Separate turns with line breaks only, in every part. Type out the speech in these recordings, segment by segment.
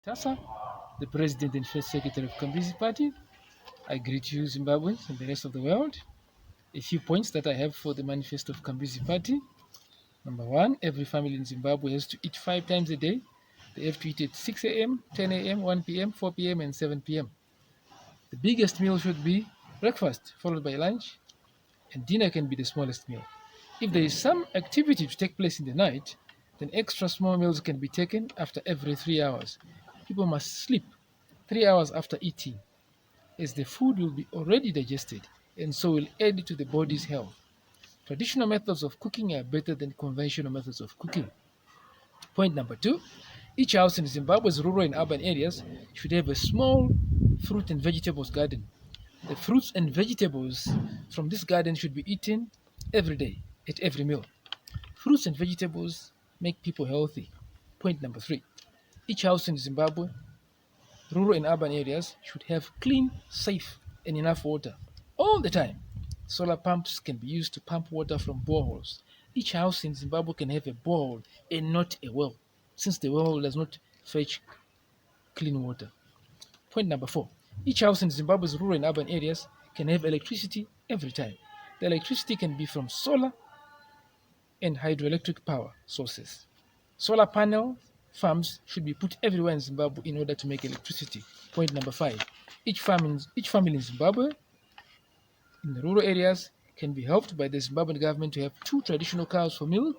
Mutasa, the President and First Secretary of Chitunguzwa Party. I greet you, Zimbabweans and the rest of the world. A few points that I have for the manifesto of Chitunguzwa Party. Number one, every family in Zimbabwe has to eat 5 times a day. They have to eat at 6 a.m., 10 a.m., 1 p.m., 4 p.m., and 7 p.m. The biggest meal should be breakfast, followed by lunch, and dinner can be the smallest meal. If there is some activity to take place in the night, then extra small meals can be taken after every 3 hours. People must sleep 3 hours after eating, as the food will be already digested and so will add to the body's health. Traditional methods of cooking are better than conventional methods of cooking. Point number two, each house in Zimbabwe's rural and urban areas should have a small fruit and vegetables garden. The fruits and vegetables from this garden should be eaten every day at every meal. Fruits and vegetables make people healthy. Point number three, each house in Zimbabwe, rural and urban areas should have clean, safe, and enough water all the time. Solar pumps can be used to pump water from boreholes. Each house in Zimbabwe can have a borehole and not a well, since the well does not fetch clean water. Point number four, each house in Zimbabwe's rural and urban areas can have electricity every time. The electricity can be from solar and hydroelectric power sources. Solar panel farms should be put everywhere in Zimbabwe in order to make electricity. Point number five, each family in Zimbabwe in the rural areas can be helped by the Zimbabwean government to have 2 traditional cows for milk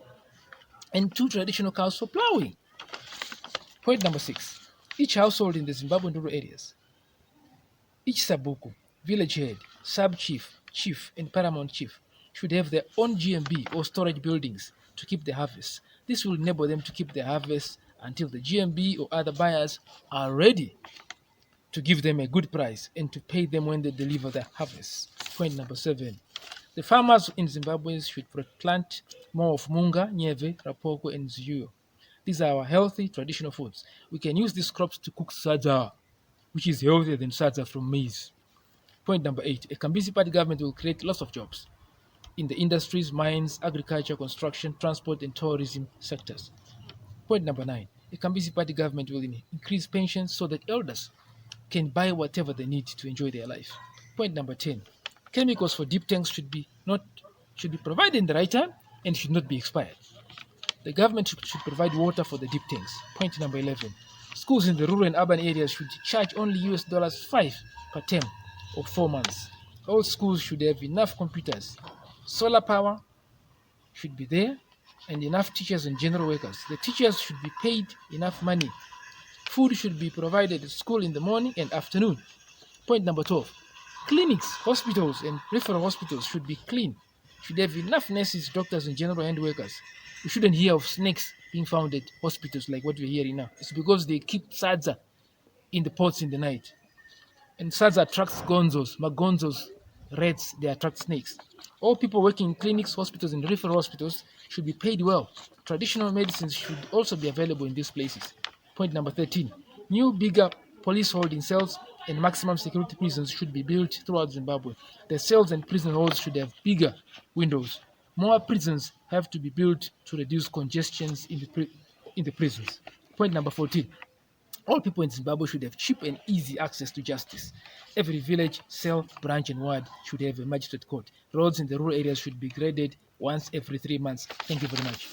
and 2 traditional cows for plowing. Point number 6, each household in the Zimbabwean rural areas, each sabuku, village head, sub-chief, chief, and paramount chief should have their own GMB or storage buildings to keep the harvest. This will enable them to keep the harvest until the GMB or other buyers are ready to give them a good price and to pay them when they deliver the harvest. Point number 7, the farmers in Zimbabwe should plant more of munga, nyeve, rapoko, and zuyuyo. These are our healthy traditional foods. We can use these crops to cook sadza, which is healthier than sadza from maize. Point number 8, a Chitunguzwa Party government will create lots of jobs in the industries, mines, agriculture, construction, transport, and tourism sectors. Point number 9, a Chitunguzwa Party government will increase pensions so that elders can buy whatever they need to enjoy their life. Point number 10, chemicals for deep tanks should be provided in the right time and should not be expired. The government should provide water for the deep tanks. Point number 11, schools in the rural and urban areas should charge only $5 per term or 4 months. All schools should have enough computers. Solar power should be there and enough teachers and general workers. The teachers should be paid enough money. Food should be provided at school in the morning and afternoon. Point number 12, clinics, hospitals, and referral hospitals should be clean. Should have enough nurses, doctors, and general hand workers. We shouldn't hear of snakes being found at hospitals like what we're hearing now. It's because they keep sadza in the pots in the night. And sadza attracts gonzos, magonzos, rats, they attract snakes. All people working in clinics, hospitals, and referral hospitals should be paid well. Traditional medicines should also be available in these places. Point number 13, new bigger police holding cells and maximum security prisons should be built throughout Zimbabwe. The cells and prison halls should have bigger windows. More prisons have to be built to reduce congestions in the prisons. Point number 14, all people in Zimbabwe should have cheap and easy access to justice. Every village, cell, branch, and ward should have a magistrate court. Roads in the rural areas should be graded once every 3 months. Thank you very much.